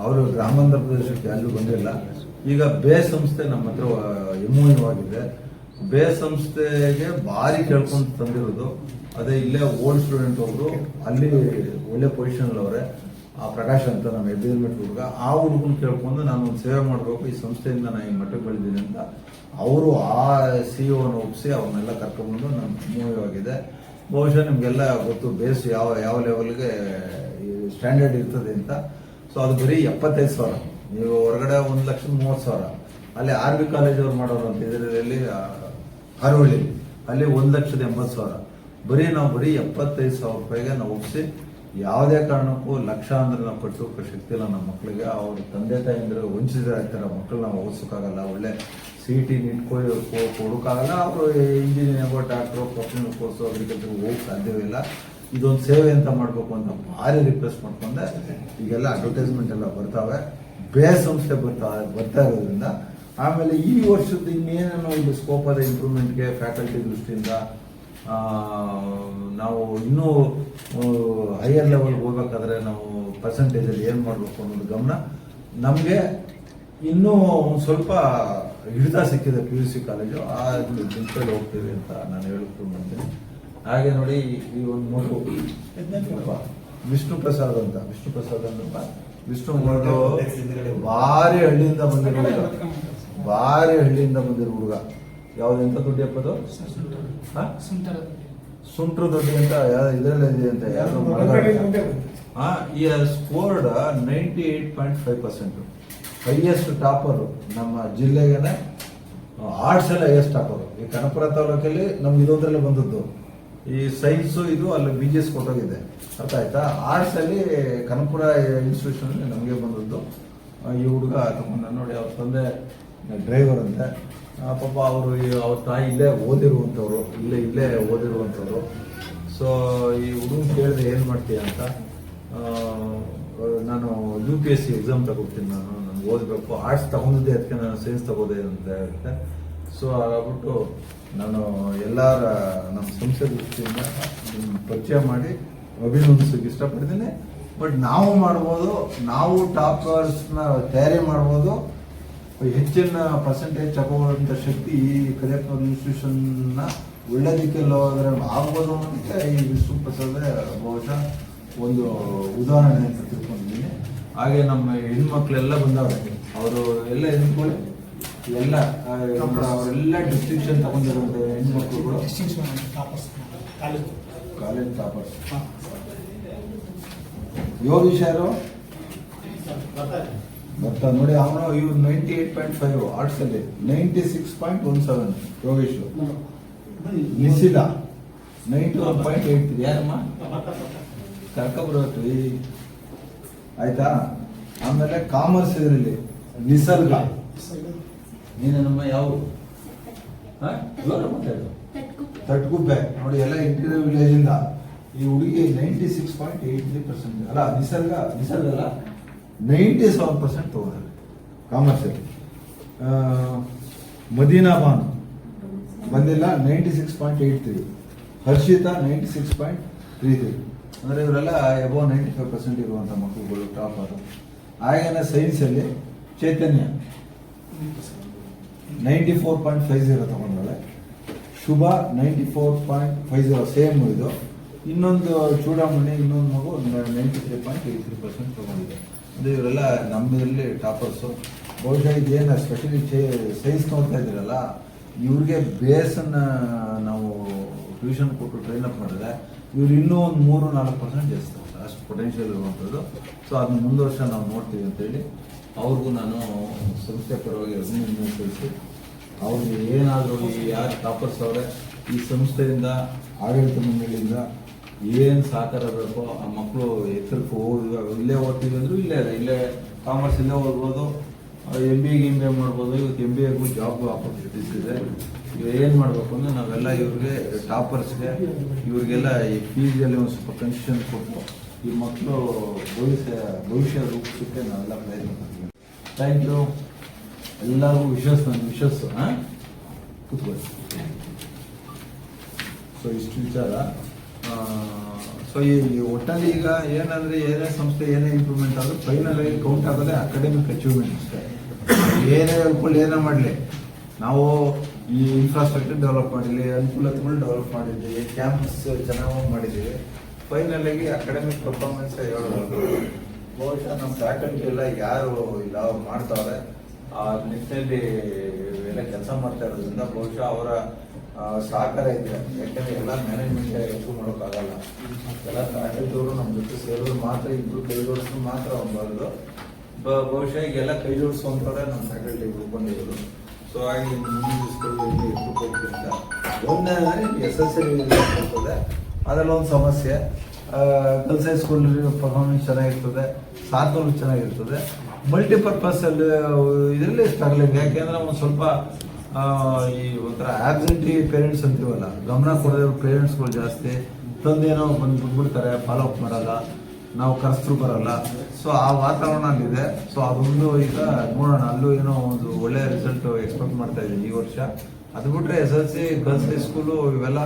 ಅವರು ಗ್ರಾಮಾಂತರ ಪ್ರದೇಶಕ್ಕೆ ಎಲ್ಲೂ ಬಂದಿಲ್ಲ. ಈಗ ಬೇಸ್ ಸಂಸ್ಥೆ ನಮ್ಮ ಹತ್ರ MOU ಆಗಿದೆ. ಬೇಸ್ ಸಂಸ್ಥೆಗೆ ಭಾರಿ ಕೇಳ್ಕೊಂಡು ತಂದಿರೋದು ಅದೇ. ಇಲ್ಲೇ ಓಲ್ಡ್ ಸ್ಟೂಡೆಂಟ್ ಒಬ್ರು ಅಲ್ಲಿ ಒಳ್ಳೆ ಪೊಸಿಷನ್ ಅವರೇ, ಆ ಪ್ರಕಾಶ್ ಅಂತ ನಮ್ಮ ಎಬ್ಬಿಲ್ಮೆಟ್ ಹುಡುಗ. ಆ ಹುಡುಗನ ಕೇಳ್ಕೊಂಡು ನಾನು ಒಂದು ಸೇವೆ ಮಾಡಬೇಕು, ಈ ಸಂಸ್ಥೆಯಿಂದ ನಾನು ಈ ಮಟ್ಟಕ್ಕೆ ಬೆಳೆದಿದ್ದೀನಿ ಅಂತ ಅವರು ಆ CEO ಒಪ್ಪಿಸಿ ಅವ್ರನ್ನೆಲ್ಲ ಕರ್ಕೊಂಡ್ಬಂದು ನಮ್ಮ MOU ಆಗಿದೆ. ಬಹುಶಃ ನಿಮಗೆಲ್ಲ ಗೊತ್ತು ಬೇಸ್ ಯಾವ ಲೆವೆಲ್ಗೆ ಸ್ಟ್ಯಾಂಡರ್ಡ್ ಇರ್ತದೆ ಅಂತ. ಸೊ ಅದು ಬರೀ 75,000. ನೀವು ಹೊರಗಡೆ 1,30,000. ಅಲ್ಲಿ RV ಕಾಲೇಜ್ ಅವ್ರು ಮಾಡೋರು ಅಂತ ಇದರಲ್ಲಿ ಹರವಳ್ಳಿ, ಅಲ್ಲಿ 1,80,000. ಬರೀ 75,000 ರೂಪಾಯಿಗೆ ನಾವು ಒಪ್ಪಿಸಿ, ಯಾವುದೇ ಕಾರಣಕ್ಕೂ ಲಕ್ಷ ಅಂದ್ರೆ ನಾವು ಕಟ್ಟೋಕೆ ಶಕ್ತಿ ಇಲ್ಲ ನಮ್ಮ ಮಕ್ಕಳಿಗೆ. ಅವ್ರ ತಂದೆ ತಾಯಿ ಅಂದ್ರೆ ವಂಚಿತರಾಗ್ತಾರೆ. ಮಕ್ಕಳು ನಾವು ಓದಿಸೋಕ್ಕಾಗಲ್ಲ, ಒಳ್ಳೆ CET ನೀಟ್ ಕೊಡೋಕ್ಕಾಗಲ್ಲ. ಅವರು ಇಂಜಿನಿಯರಿಂಗೋ ಡಾಕ್ಟ್ರೋ ಪ್ರೊಫೆಷನಲ್ ಕೋರ್ಸು ಅಗ್ರಿಕಲ್ಚರ್ ಹೋಗಕ್ಕೆ ಸಾಧ್ಯವಿಲ್ಲ. ಇದೊಂದು ಸೇವೆ ಅಂತ ಮಾಡಬೇಕು ಅಂತ ಭಾರಿ ರಿಕ್ವೆಸ್ಟ್ ಮಾಡ್ಕೊಂಡೆ. ಈಗೆಲ್ಲ ಅಡ್ವರ್ಟೈಸ್ಮೆಂಟ್ ಎಲ್ಲ ಬರ್ತಾವೆ, ಬೇರೆ ಸಂಸ್ಥೆ ಬರ್ತಾ ಇರೋದ್ರಿಂದ. ಆಮೇಲೆ ಈ ವರ್ಷದ ಇನ್ನೇನೇನೋ ಇಲ್ಲಿ ಸ್ಕೋಪ್ ಅದ ಇಂಪ್ರೂವ್ಮೆಂಟ್ಗೆ ಫ್ಯಾಕಲ್ಟಿ ದೃಷ್ಟಿಯಿಂದ ನಾವು ಇನ್ನೂ ಹೈಯರ್ ಲೆವೆಲ್ಗೆ ಹೋಗ್ಬೇಕಾದ್ರೆ ನಾವು ಪರ್ಸೆಂಟೇಜಲ್ಲಿ ಏನು ಮಾಡಬೇಕು ಅನ್ನೋದು ಗಮನ ನಮಗೆ ಇನ್ನೂ ಒಂದು ಸ್ವಲ್ಪ ಹಿಡಿತ ಸಿಕ್ಕಿದೆ. PUC ಕಾಲೇಜು ಆ ದಿನದಲ್ಲಿ ಹೋಗ್ತೀವಿ ಅಂತ ನಾನು ಹೇಳ್ಕೊಂಡು ಮಾಡ್ತೀನಿ. ಹಾಗೆ ನೋಡಿ, ಈ ಒಂದು ಮಗು ವಿಷ್ಣು ಪ್ರಸಾದ್ ಅಂತ ವಿಷ್ಣು ಮಗು ಭಾರಿ ಹಳ್ಳಿಯಿಂದ ಬಂದಿರೋ ಹುಡುಗ. ಯಾವ್ದೆಂತ ದುಡ್ಡು ಎಪ್ಪದು ಸುಂಟ್ರ ದೊಡ್ಡಿ ಅಂತ ಇದರಲ್ಲೇ ಇದೆ ಅಂತ ಯಾರು ಈ ಸ್ಕೋರ್ಡ್ 98.5%. ಹೈಯೆಸ್ಟ್ ಟಾಪರ್ ನಮ್ಮ ಜಿಲ್ಲೆಗೆ. ಆರ್ಟ್ಸ್ ಎಲ್ಲ ಹೈಯೆಸ್ಟ್ ಟಾಪರ್. ಈ ಕನಕಪುರ ತಾಲೂಕಲ್ಲಿ ನಮ್ಗೆ ಇದೊಂದರಲ್ಲೇ ಬಂದದ್ದು. ಈ ಸೈನ್ಸು ಇದು ಅಲ್ಲಿ BGS ಕೊಟ್ಟೋಗಿದೆ, ಅರ್ಥ ಆಯ್ತಾ. ಆರ್ಟ್ಸ್ ಅಲ್ಲಿ ಕನಕಪುರ ಇನ್ಸ್ಟಿಟ್ಯೂಷನ್ ನಮಗೆ ಬಂದದ್ದು. ಈ ಹುಡುಗ ತಗೊಂಡ ನೋಡಿ, ಅವ್ರ ತಂದೆ ಡ್ರೈವರ್ ಅಂತೆ. ಪಾಪ ಅವರು ಅವ್ರ ತಾಯಿ ಇಲ್ಲೇ ಓದಿರುವಂಥವ್ರು. ಸೊ ಈ ಹುಡುಗನ ಕೇಳಿದ್ರೆ ಏನು ಮಾಡ್ತೀಯ ಅಂತ, ನಾನು UPSC ಎಕ್ಸಾಮ್ ತಗೋತೀನಿ, ನಾನು ಓದಬೇಕು, ಆರ್ಟ್ಸ್ ತಗೊಂಡಿದ್ದೆ, ಅದಕ್ಕೆ ನಾನು ಸೈನ್ಸ್ ತಗೋದೆ ಅಂತ ಹೇಳುತ್ತೆ. ಸೊ ಆಗ್ಬಿಟ್ಟು ನಾನು ಎಲ್ಲರ ನಮ್ಮ ಸಂಸ್ಥೆ ದೃಷ್ಟಿಯಿಂದ ಪರಿಚಯ ಮಾಡಿ ಅಭಿನಂದಿಸೋಕೆ ಇಷ್ಟಪಡ್ತೀನಿ. ಬಟ್ ನಾವು ಮಾಡ್ಬೋದು, ನಾವು ಟಾಪರ್ಸ್ನ ತಯಾರಿ ಮಾಡ್ಬೋದು. ಹೆಚ್ಚಿನ ಪರ್ಸೆಂಟೇಜ್ ತಗೊಳ್ಳುವಂಥ ಶಕ್ತಿ ಈ ಕರಿಯಪ್ಪನವ್ರ ಇನ್ಸ್ಟಿಟ್ಯೂಷನ್ನ ಒಳ್ಳೆ ದಿಕ್ಕಲ್ಲಿ ಹೋದ್ರೆ ಆಗ್ಬೋದು ಅನ್ನೋದಕ್ಕೆ ಈ ವಿಷ್ಣು ಪ್ರಸಾದ್ ಬಹುಶಃ ಒಂದು ಉದಾಹರಣೆ ಅಂತ ತಿಳ್ಕೊಂಡಿದ್ದೀನಿ. ಹಾಗೆ ನಮ್ಮ ಹೆಣ್ಮಕ್ಳೆಲ್ಲ ಬಂದವ್ರೆ, ಅವರು ಎಲ್ಲ ಹೆಣ್ಮಕ್ಳು ಎಲ್ಲ ಅವರೆಲ್ಲ ಡಿಸ್ಟಿಂಕ್ಷನ್ ತಗೊಂಡಿರುವಂಥ ಹೆಣ್ಮಕ್ಳುಗಳು, ಕಾಲೇಜ್ ಟಾಪರ್ಸ್. ಯೋಗೀಶ್ ಯಾರು ಬರ್ತಾ ನೋಡಿ, ಅವನು ಇವ್ರು 98.5 ಆರ್ಟ್ಸ್ ಅಲ್ಲಿ, 96.17 ಯೋಗೇಶ್. ನಿಸಿದ 91.83. ಯಾರಮ್ಮ ಕರ್ಕೊಬರ್ಬೇಕು ಆಯ್ತಾ. ಆಮೇಲೆ ಕಾಮರ್ಸ್ ಇದರಲ್ಲಿ ನಿಸರ್ಗ. ನೀನಮ್ಮ ಯಾವ ತಟ್ಗುಪ್ಪೆ ನೋಡಿ, ಎಲ್ಲ ಇಂಟೀರಿಯರ್ ವಿಲೇಜ್ ಇಂದ. ಈ ಹುಡುಗಿ 96.83%. ಅಲ್ಲ ನಿಸರ್ಗ ಅಲ್ಲ 97% ತಗೊಂಡ್ರೆ ಕಾಮರ್ಸಲ್ಲಿ. ಮದೀನಾ ಬಾನು ಬಂದಿಲ್ಲ, 96.83. ಹರ್ಷಿತಾ 96.33. ಅಂದರೆ ಇವರೆಲ್ಲ ಎಬೋ 95% ಇರುವಂಥ ಮಕ್ಕಳುಗಳು ಟಾಪರ್. ಹಾಗೇನೆ ಸೈನ್ಸಲ್ಲಿ ಚೈತನ್ಯ 94.50 ತಗೊಂಡ್ರೆ, ಶುಭ 94.50 ಸೇಮ್ ಇದು. ಇನ್ನೊಂದು ಚೂಡಾಮಣಿ, ಇನ್ನೊಂದು ಮಗು 93.83% ತಗೊಂಡಿದೆ. ಅಂದರೆ ಇವರೆಲ್ಲ ನಮ್ಮಲ್ಲಿ ಟಾಪರ್ಸು. ಬಹುಶಃ ಇದೇನು ಸ್ಪೆಷಲಿ ಸೈನ್ಸ್ ನೋಡ್ತಾ ಇದ್ದೀರಲ್ಲ, ಇವ್ರಿಗೆ ಬೇಸನ್ನು ನಾವು ಟ್ಯೂಷನ್ ಕೊಟ್ಟು ಟ್ರೈನ್ ಅಪ್ ಮಾಡಿದ್ರೆ ಇವ್ರು ಇನ್ನೂ ಒಂದು 3-4% ಜಾಸ್ತಿ ಅಷ್ಟು ಪೊಟೆನ್ಷಿಯಲ್ ಇರುವಂಥದ್ದು. ಸೊ ಅದನ್ನ ಮುಂದೆ ವರ್ಷ ನಾವು ನೋಡ್ತೀವಿ ಅಂತೇಳಿ ಅವ್ರಿಗೂ ನಾನು ಸಂಸ್ಥೆ ಪರವಾಗಿ ಅಭಿನಂದನೆ ಸಲ್ಲಿಸಿ, ಅವ್ರಿಗೆ ಏನಾದರೂ ಈ ಯಾರು ಟಾಪರ್ಸ್ ಅವರೇ ಈ ಸಂಸ್ಥೆಯಿಂದ, ಆಡಳಿತ ಮಂಡಳಿಯಿಂದ ಏನು ಸಹಕಾರ ಬೇಕೋ ಆ ಮಕ್ಕಳು ಎತ್ತರಕ್ಕೆ ಇಲ್ಲೇ ಓದ್ತೀವಿ ಅಂದರೂ ಇಲ್ಲೇ ಕಾಮರ್ಸ್ ಇಲ್ಲೇ ಓದ್ಬೋದು, MBA ಮಾಡ್ಬೋದು. ಇವತ್ತು MBAಗೂ ಜಾಬ್ ಆಪರ್ಚುನಿಟೀಸ್ ಇದೆ. ಇವಾಗ ಏನು ಮಾಡಬೇಕು ಅಂದರೆ ನಾವೆಲ್ಲ ಇವ್ರಿಗೆ ಟಾಪರ್ಸ್ಗೆ ಇವ್ರಿಗೆಲ್ಲ ಈ ಫೀಸಲ್ಲಿ ಒಂದು ಸ್ವಲ್ಪ ಕನ್ಸೆಷನ್ ಕೊಟ್ಟು ಈ ಮಕ್ಕಳು ಭವಿಷ್ಯ ರೂಪಿಸೋಕ್ಕೆ ನಾವೆಲ್ಲ ಪ್ರಯತ್ನ ಮಾಡ್ತೀವಿ. ಥ್ಯಾಂಕ್ ಯು ಎಲ್ಲರಿಗೂ. ವಿಶಸ್ಸು ಹಾಂ ಕೂತ್ಕೊಳ್ಳಿ. ಸೊ ಇಷ್ಟು ವಿಚಾರ. ಸೊ ಈ ಒಟ್ಟಲ್ಲಿ ಈಗ ಏನಂದರೆ ಏನೇ ಸಂಸ್ಥೆ ಏನೇ ಇಂಪ್ರೂವ್ಮೆಂಟ್ ಆದರೂ ಫೈನಲ್ ಆಗಿ ಕೌಂಟ್ ಆಗೋದೇ ಅಕಾಡೆಮಿಕ್ ಅಚೀವ್ಮೆಂಟ್ ಅಷ್ಟೇ. ಏನೇ ಅನುಕೂಲ ಏನೇ ಮಾಡಲಿ, ನಾವು ಈ ಇನ್ಫ್ರಾಸ್ಟ್ರಕ್ಚರ್ ಡೆವಲಪ್ ಮಾಡಿದ್ವಿ, ಅನುಕೂಲತೆಗಳು ಡೆವಲಪ್ ಮಾಡಿದ್ದೀವಿ, ಕ್ಯಾಂಪಸ್ ಚೆನ್ನಾಗಿ ಮಾಡಿದ್ದೀವಿ. ಫೈನಲ್ ಆಗಿ ಅಕಾಡೆಮಿಕ್ ಪರ್ಫಾರ್ಮೆನ್ಸ್ ಹೇಳೋದು. ಬಹುಶಃ ನಮ್ಮ ಫ್ಯಾಕಲ್ಟಿ ಎಲ್ಲ ಯಾರು ಇಲ್ಲ ಅವ್ರು ಮಾಡ್ತಾವ್ರೆ ಆ ನಿಟ್ಟಿನಲ್ಲಿ ಎಲ್ಲ ಕೆಲಸ ಮಾಡ್ತಾ ಇರೋದ್ರಿಂದ ಬಹುಶಃ ಅವರ ಸಹಕಾರ ಇದೆ. ಯಾಕಂದರೆ ಎಲ್ಲ ಮ್ಯಾನೇಜ್ಮೆಂಟ್ ಹೆಚ್ಚು ಮಾಡೋಕ್ಕಾಗಲ್ಲ. ಎಲ್ಲ ಫ್ಯಾಕಲ್ಟಿಯವರು ನಮ್ಮ ಜೊತೆ ಸೇರೋದು ಮಾತ್ರ, ಇಬ್ಬರು ಕೈ ಜೋಡಿಸೋದು ಮಾತ್ರ ಬರೋದು. ಬಹುಶಃ ಈಗೆಲ್ಲ ಕೈ ಜೋಡಿಸುವಂಥವ್ರೆ ನಮ್ಮ ಫ್ಯಾಕಲ್ಟಿ ಉಳ್ಕೊಂಡಿರೋದು. ಸೊ ಹಾಗೆ ಮುಂದಿನ ಸ್ಕೂಲಲ್ಲಿ ಹೋಗ್ತಿರ್ತ ಒಂದೇ SSLC ಇರ್ತದೆ, ಅದೆಲ್ಲ ಒಂದು ಸಮಸ್ಯೆ. ಗರ್ಲ್ಸ್ ಹೈಸ್ಕೂಲಲ್ಲಿ ಪರ್ಫಾರ್ಮೆನ್ಸ್ ಚೆನ್ನಾಗಿರ್ತದೆ, ಸಾತ್ನೂರು ಚೆನ್ನಾಗಿರ್ತದೆ. ಮಲ್ಟಿಪರ್ಪಸ್ ಅಲ್ಲಿ ಇದರಲ್ಲಿ ಸ್ಟ್ರಗ್ಲಿಂಗ್. ಯಾಕೆಂದ್ರೆ ಒಂದು ಸ್ವಲ್ಪ ಈ ಒಂಥರ ಆಬ್ಸೆಂಟಿ ಪೇರೆಂಟ್ಸ್ ಅಂತೀವಲ್ಲ, ಗಮನ ಕೊಡೋದು ಪೇರೆಂಟ್ಸ್ಗಳು ಜಾಸ್ತಿ. ತಂದೇನೋ ಬಂದು ಬಿಟ್ಬಿಡ್ತಾರೆ, ಫಾಲೋ ಅಪ್ ಮಾಡಲ್ಲ, ನಾವು ಕರೆಸ್ತರು ಬರಲ್ಲ. ಸೊ ಆ ವಾತಾವರಣ ಅಲ್ಲಿದೆ. ಸೊ ಅದೊಂದು ಈಗ ನೋಡೋಣ, ಅಲ್ಲೂ ಏನೋ ಒಂದು ಒಳ್ಳೆ ರಿಸಲ್ಟ್ ಎಕ್ಸ್ಪೆಕ್ಟ್ ಮಾಡ್ತಾ ಇದ್ದೀನಿ ಈ ವರ್ಷ. ಅದು ಬಿಟ್ಟರೆ SSLC ಗರ್ಲ್ಸ್ ಹೈಸ್ಕೂಲು ಇವೆಲ್ಲ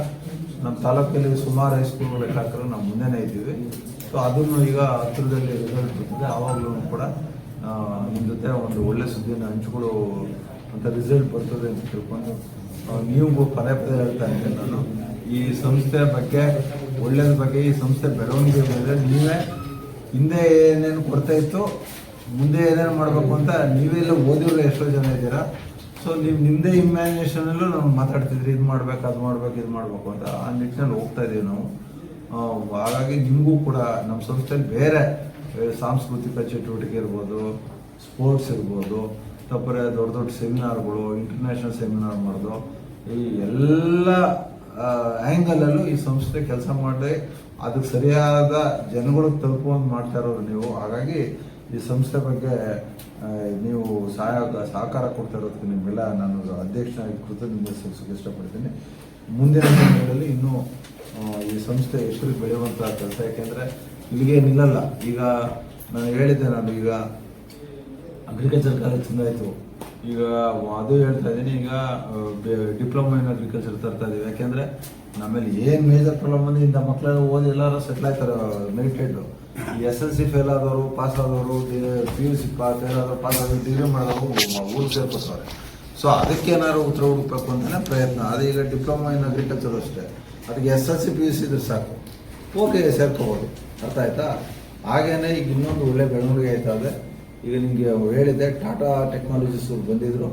ನಮ್ಮ ತಾಲೂಕಲ್ಲಿ ಸುಮಾರು ಹೈಸ್ಕೂಲ್ಗಳು ಲೆಕ್ಕ ಹಾಕಿದ್ರೆ ನಾವು ಮುಂದೆನೇ ಇದ್ದೀವಿ. ಸೊ ಅದನ್ನು ಈಗ ಹತ್ತಿರದಲ್ಲಿ ರಿಸಲ್ಟ್ ಬರ್ತದೆ. ಆವಾಗಲೂ ಕೂಡ ನಿಮ್ಮ ಜೊತೆ ಒಂದು ಒಳ್ಳೆ ಸುದ್ದಿಯನ್ನು ಹಂಚ್ಕೊಳ್ಳೋ ಅಂತ ರಿಸಲ್ಟ್ ಬರ್ತದೆ ಅಂತ ತಿಳ್ಕೊಂಡು ನೀವು ಪದೇ ಹೇಳ್ತಾ ಇದ್ದೇನೆ ನಾನು. ಈ ಸಂಸ್ಥೆ ಬಗ್ಗೆ ಒಳ್ಳೆಯದ್ರ ಬಗ್ಗೆ, ಈ ಸಂಸ್ಥೆ ಬೆಳವಣಿಗೆ ಮೇಲೆ ನೀವೇ ಹಿಂದೆ ಏನೇನು ಕೊಡ್ತಾ ಇತ್ತು, ಮುಂದೆ ಏನೇನು ಮಾಡಬೇಕು ಅಂತ ನೀವೆಲ್ಲ ಓದಿರೋ ಎಷ್ಟೋ ಜನ ಇದ್ದೀರಾ. ಸೊ ನೀವು ನಿಮ್ಮದೇ ಇಮ್ಯಾಜಿನೇಷನಲ್ಲೂ ನಾವು ಮಾತಾಡ್ತಿದ್ರಿ, ಇದು ಮಾಡ್ಬೇಕು, ಅದು ಮಾಡ್ಬೇಕು, ಇದು ಮಾಡಬೇಕು ಅಂತ. ಆ ನಿಟ್ಟಿನಲ್ಲಿ ಹೋಗ್ತಾ ಇದ್ದೀವಿ ನಾವು. ಹಾಗಾಗಿ ನಿಮಗೂ ಕೂಡ ನಮ್ಮ ಸಂಸ್ಥೆಯಲ್ಲಿ ಬೇರೆ ಸಾಂಸ್ಕೃತಿಕ ಚಟುವಟಿಕೆ ಇರ್ಬೋದು, ಸ್ಪೋರ್ಟ್ಸ್ ಇರ್ಬೋದು, ತಪ್ಪರೆ ದೊಡ್ಡ ದೊಡ್ಡ ಸೆಮಿನಾರ್ಗಳು, ಇಂಟರ್ನ್ಯಾಷನಲ್ ಸೆಮಿನಾರ್ ಮಾಡೋದು, ಈ ಎಲ್ಲ ಆ್ಯಂಗಲಲ್ಲೂ ಈ ಸಂಸ್ಥೆ ಕೆಲಸ ಮಾಡಿ ಅದಕ್ಕೆ ಸರಿಯಾದ ಜನಗಳಿಗೆ ತಲುಪುವಂತ ಮಾಡ್ತಾ ಇರೋರು ನೀವು. ಹಾಗಾಗಿ ಈ ಸಂಸ್ಥೆ ಬಗ್ಗೆ ನೀವು ಸಹಕಾರ ಕೊಡ್ತಾ ಇರೋದಕ್ಕೆ ನಿಮಗೆಲ್ಲ ನಾನು ಅಧ್ಯಕ್ಷನಾಗಿ ಕೃತಜ್ಞತೆ ಸಲ್ಲಿಸೋಕೆ ಇಷ್ಟಪಡ್ತೀನಿ. ಮುಂದಿನ ದಿನಗಳಲ್ಲಿ ಇನ್ನೂ ಈ ಸಂಸ್ಥೆ ಎಷ್ಟು ಬೆಳೆಯುವಂಥ ಕೆಲಸ. ಯಾಕೆಂದರೆ ಇಲ್ಲಿಗೆ ನಿಲ್ಲಲ್ಲ. ಈಗ ನಾನು ಹೇಳಿದ್ದೆ, ನಾನು ಈಗ ಅಗ್ರಿಕಲ್ಚರ್ ಕಾಲೇಜ್ ಚೆಂದಾಯಿತು, ಈಗ ಅದು ಹೇಳ್ತಾ ಇದ್ದೀನಿ. ಈಗ ಡಿಪ್ಲೊಮಾ ಇನ್ ಅಗ್ರಿಕಲ್ಚರ್ ತರ್ತಾ ಇದ್ದೀವಿ. ಯಾಕೆಂದರೆ ನಮ್ಮಲ್ಲಿ ಏನು ಮೇಜರ್ ಪ್ರಾಬ್ಲಮ್ ಅಂದರೆ ಇಂಥ ಮಕ್ಕಳೆಲ್ಲ ಓದಿ ಎಲ್ಲರೂ ಸೆಟ್ಲ್ ಆಗ್ತಾರೆ ಮೆರಿಟೆಡ್. ಈ SSLC ಫೇಲ್ ಆದವರು, ಪಾಸ್ ಆದವರು, PUC ಫೇಲ್ ಆದವರು, ಪಾಸ್ ಆದವರು, ಡಿಗ್ರಿ ಮಾಡಿದವರು ಊರು ಸೇರ್ಕೊತಾರೆ. ಸೊ ಅದಕ್ಕೇನಾದ್ರು ಉತ್ತರ ಹುಡುಕಬೇಕು ಅಂತಲೇ ಪ್ರಯತ್ನ. ಅದು ಈಗ ಡಿಪ್ಲೊಮಾ ಇನ್ ಅಗ್ರಿಕಲ್ಚರ್ ಅಷ್ಟೇ, ಅದಕ್ಕೆ SSLC PUC ಇದ್ರೆ ಸಾಕು, ಓಕೆ ಸೇರ್ಕೋಬೋದು. ಅರ್ಥ ಆಯ್ತಾ? ಹಾಗೇನೆ ಈಗ ಇನ್ನೊಂದು ಒಳ್ಳೆ ಬೆಳವಣಿಗೆ ಆಯ್ತಾ ಇದೆ. ಈಗ ನಿಮಗೆ ಹೇಳಿದ್ದೆ, ಟಾಟಾ ಟೆಕ್ನಾಲಜೀಸ್ ಬಂದಿದ್ರು.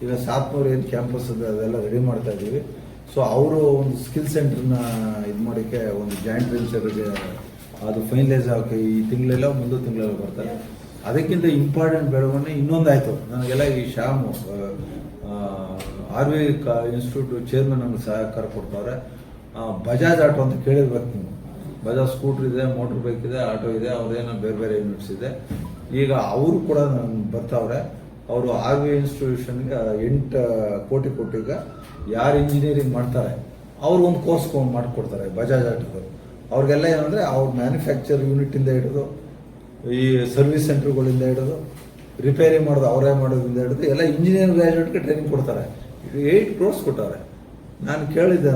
ಈಗ ಸಾತ್ನೂರು ಏನು ಕ್ಯಾಂಪಸ್ ಇದೆ ಅದೆಲ್ಲ ರೆಡಿ ಮಾಡ್ತಾ ಇದ್ದೀವಿ. ಸೊ ಅವರು ಒಂದು ಸ್ಕಿಲ್ ಸೆಂಟರ್ನ ಇದು ಮಾಡೋಕ್ಕೆ ಒಂದು ಜಾಯಿಂಟ್ ವೆಂಚರ್ಗೆ ಅದು ಫೈನಲೈಸ್ ಆಗೋಕ್ಕೆ ಈ ತಿಂಗಳೆಲ್ಲ ಮುಂದೆ ತಿಂಗಳೆಲ್ಲ ಬರ್ತಾರೆ. ಅದಕ್ಕಿಂತ ಇಂಪಾರ್ಟೆಂಟ್ ಬೆಳವಣಿಗೆ ಇನ್ನೊಂದಾಯಿತು. ನನಗೆಲ್ಲ ಈ ಶ್ಯಾಮು RV ಇನ್ಸ್ಟಿಟ್ಯೂಟ್ ಚೇರ್ಮನ್ ನಮ್ಗೆ ಸಹಕಾರ ಕೊಡ್ತಾರೆ. ಬಜಾಜ್ ಆಟೋ ಅಂತ ಕೇಳಿರ್ಬೇಕು ನೀವು. ಬಜಾಜ್ ಸ್ಕೂಟ್ರ್ ಇದೆ, ಮೋಟ್ರ್ ಬೈಕ್ ಇದೆ, ಆಟೋ ಇದೆ, ಅವ್ರದೇನೋ ಬೇರೆ ಬೇರೆ ಯೂನಿಟ್ಸ್ ಇದೆ. ಈಗ ಅವರು ಕೂಡ ಬರ್ತಾವ್ರೆ. ಅವರು RV ಇನ್ಸ್ಟಿಟ್ಯೂಷನ್ಗೆ 8 ಕೋಟಿ ಕೊಟ್ಟೀಗ ಯಾರು ಇಂಜಿನಿಯರಿಂಗ್ ಮಾಡ್ತಾರೆ ಅವ್ರಿಗೊಂದು ಕೋರ್ಸ್ ಮಾಡಿಕೊಡ್ತಾರೆ ಬಜಾಜ್ ಆಟೋದವರು. ಅವ್ರಿಗೆಲ್ಲ ಏನಂದರೆ ಅವ್ರ ಮ್ಯಾನುಫ್ಯಾಕ್ಚರ್ ಯೂನಿಟಿಂದ ಹಿಡಿದು, ಈ ಸರ್ವಿಸ್ ಸೆಂಟ್ರ್ಗಳಿಂದ ಹಿಡಿದು, ರಿಪೇರಿ ಮಾಡೋದು ಅವರೇ ಮಾಡೋದ್ರಿಂದ ಹಿಡಿದು ಎಲ್ಲ ಇಂಜಿನಿಯರಿಂಗ್ ಗ್ರ್ಯಾಜುಯೇಟ್ಗೆ ಟ್ರೈನಿಂಗ್ ಕೊಡ್ತಾರೆ. 8 crores ಕೊಟ್ಟವ್ರೆ. ನಾನು ಕೇಳಿದ್ದೆ,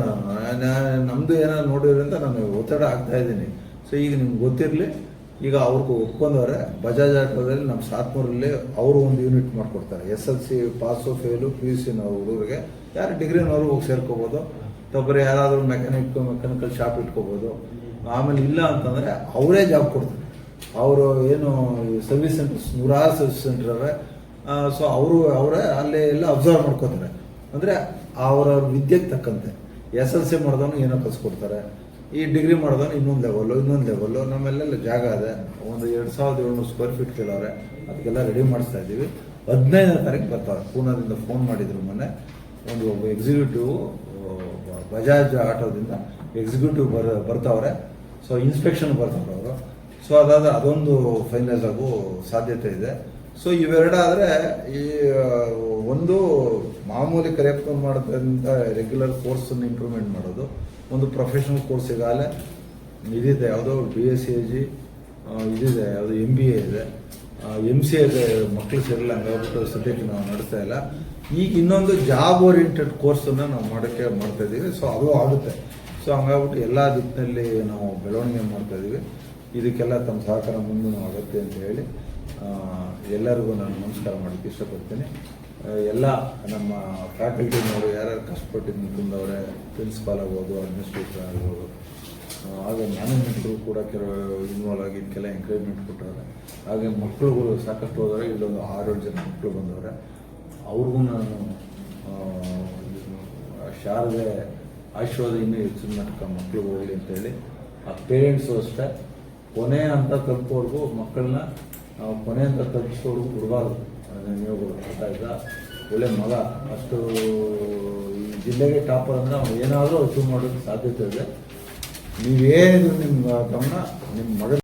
ನಮ್ಮದು ಏನಾದ್ರು ನೋಡಿದ್ರೆ ಅಂತ ನಾನು ಒತ್ತಡ ಆಗ್ತಾ ಇದ್ದೀನಿ. ಸೊ ಈಗ ನಿಮ್ಗೆ ಗೊತ್ತಿರಲಿ, ಈಗ ಅವ್ರಿಗೆ ಒಪ್ಕೊಂಡವ್ರೆ. ಬಜಾಜ್ ಆಟೋದಲ್ಲಿ ನಮ್ಮ ಸಾತ್ನೂರಲ್ಲಿ ಅವರು ಒಂದು ಯೂನಿಟ್ ಮಾಡಿಕೊಡ್ತಾರೆ. SSLC ಪಾಸು ಫೇಲು PUC ಹುಡುಗರಿಗೆ, ಯಾರು ಡಿಗ್ರಿನವರು ಹೋಗಿ ಸೇರ್ಕೋಬೋದು. ತಪ್ಪರೆ ಯಾರಾದರೂ ಮೆಕ್ಯಾನಿಕಲ್ ಶಾಪ್ ಇಟ್ಕೋಬೋದು. ಆಮೇಲೆ ಇಲ್ಲ ಅಂತಂದರೆ ಅವರೇ ಜಾಬ್ ಕೊಡ್ತಾರೆ. ಅವರು ಏನು ಸರ್ವಿಸ್ ಸೆಂಟರ್ಸ್, 100 ಸರ್ವಿಸ್ ಸೆಂಟರ್ ಅವೇ. ಸೊ ಅವರೇ ಅಲ್ಲೇ ಎಲ್ಲ ಅಬ್ಸರ್ವ್ ಮಾಡ್ಕೋತಾರೆ. ಅಂದರೆ ಅವರ ವಿದ್ಯೆಗೆ ತಕ್ಕಂತೆ SSLC ಮಾಡಿದವನು ಏನೋ ಕಲಿಸ್ಕೊಡ್ತಾರೆ, ಈ ಡಿಗ್ರಿ ಮಾಡಿದವನು ಇನ್ನೊಂದು ಲೆವೆಲ್ಲು. ನಮ್ಮೆಲ್ಲ ಜಾಗ ಇದೆ, ಒಂದು 2700 ಸ್ಕ್ವೇರ್ ಫೀಟ್ ಕೇಳೋರೆ. ಅದಕ್ಕೆಲ್ಲ ರೆಡಿ ಮಾಡಿಸ್ತಾ ಇದ್ದೀವಿ. 15ನೇ ತಾರೀಕು ಬರ್ತಾರೆ. ಪೂನಾದಿಂದ ಫೋನ್ ಮಾಡಿದ್ರು ಮೊನ್ನೆ. ಒಬ್ಬ ಎಕ್ಸಿಕ್ಯೂಟಿವ್ ಬಜಾಜ್ ಆಟೋದಿಂದ ಎಕ್ಸಿಕ್ಯೂಟಿವ್ ಬರ್ತಾವ್ರೆ. ಸೊ ಇನ್ಸ್ಪೆಕ್ಷನ್ ಬರ್ತಾವ್ರೆ ಅವರು. ಸೊ ಅದೊಂದು ಫೈನಲೈಸ್ ಆಗೋ ಸಾಧ್ಯತೆ ಇದೆ. ಸೊ ಇವೆರಡಾದರೆ ಈ ಒಂದು ಮಾಮೂಲಿ ಕರಿಯಪ್ಪನ್ ಮಾಡೋದ್ರಿಂದ ರೆಗ್ಯುಲರ್ ಕೋರ್ಸನ್ನು ಇಂಪ್ರೂವ್ಮೆಂಟ್ ಮಾಡೋದು, ಒಂದು ಪ್ರೊಫೆಷನಲ್ ಕೋರ್ಸ್ ಈಗಾಗಲೇ ಇದಿದೆ, ಯಾವುದೋ BSc ಇದಿದೆ, ಯಾವುದು MBA ಇದೆ, MCA ಇದೆ, ಮಕ್ಕಳು ಸೇರಿಲ್ಲ, ಹಂಗಾಗ್ಬಿಟ್ಟು ಸದ್ಯಕ್ಕೆ ನಾವು ನಡೆಸ್ತಾ ಇಲ್ಲ. ಈಗ ಇನ್ನೊಂದು ಜಾಬ್ ಓರಿಯೆಂಟೆಡ್ ಕೋರ್ಸನ್ನು ನಾವು ಮಾಡ್ತಾ ಇದ್ದೀವಿ. ಸೊ ಅದು ಆಗುತ್ತೆ. ಸೊ ಹಂಗಾಗ್ಬಿಟ್ಟು ಎಲ್ಲ ದಿಕ್ಕಿನಲ್ಲಿ ನಾವು ಬೆಳವಣಿಗೆ ಮಾಡ್ತಾ ಇದ್ದೀವಿ. ಇದಕ್ಕೆಲ್ಲ ತಮ್ಮ ಸಹಕಾರ ಮುಂದೆ ಅಗತ್ಯ ಅಂತ ಹೇಳಿ ಎಲ್ಲರಿಗೂ ನಾನು ನಮಸ್ಕಾರ ಮಾಡೋಕ್ಕೆ ಇಷ್ಟಪಡ್ತೀನಿ. ಎಲ್ಲ ನಮ್ಮ ಫ್ಯಾಕಲ್ಟಿನವರು ಯಾರ್ಯಾರು ಕಷ್ಟಪಟ್ಟು ನಿಂತವ್ರೆ, ಪ್ರಿನ್ಸಿಪಾಲ್ ಆಗ್ಬೋದು, ಅಡ್ಮಿನಿಸ್ಟ್ರೇಟರ್ ಆಗ್ಬೋದು, ಹಾಗೆ ಮ್ಯಾನೇಜ್ಮೆಂಟ್ಗಳು ಕೂಡ ಕೆಲವು ಇನ್ವಾಲ್ವ್ ಆಗಿ ಇದಕ್ಕೆಲ್ಲ ಎಂಕರೇಜ್ಮೆಂಟ್ ಕೊಟ್ಟವ್ರೆ. ಹಾಗೆ ಮಕ್ಕಳುಗಳು ಸಾಕಷ್ಟು ಹೋದವ್ರೆ, ಇಲ್ಲೊಂದು 6-7 ಜನ ಮಕ್ಕಳು ಬಂದವ್ರೆ. ಅವ್ರಿಗೂ ನಾನು ಶಾರದೆ ಆಶೀರ್ವಾದ ಇನ್ನೂ ಹೆಚ್ಚಿನ ಮಟ್ಟಕ್ಕೆ ಮಕ್ಕಳಿಗೆ ಹೋಗಲಿ ಅಂತೇಳಿ, ಆ ಪೇರೆಂಟ್ಸು ಅಷ್ಟೇ ಕೊನೆ ಹಂತ ತಲುಪೋರ್ಗೂ ಮಕ್ಕಳನ್ನ ಕೊನೆ ಹಂತ ತಲುಪಿಸೋರ್ಗೂ ಬಿಡಬಾರ್ದು. ನೀವು ಗೊತ್ತಾಯ್ತಾ, ಒಳ್ಳೆ ಮಗ, ಅಷ್ಟು ಈ ಜಿಲ್ಲೆಗೆ ಟಾಪರ್ ಅಂದರೆ ಅವ್ನು ಏನಾದರೂ ಅಚೀವ್ ಮಾಡೋಕ್ಕೆ ಸಾಧ್ಯತೆ ಇದೆ. ನೀವೇನಿದ್ರು ನಿಮ್ಮ ಗಮನ ನಿಮ್ಮ ಮಗ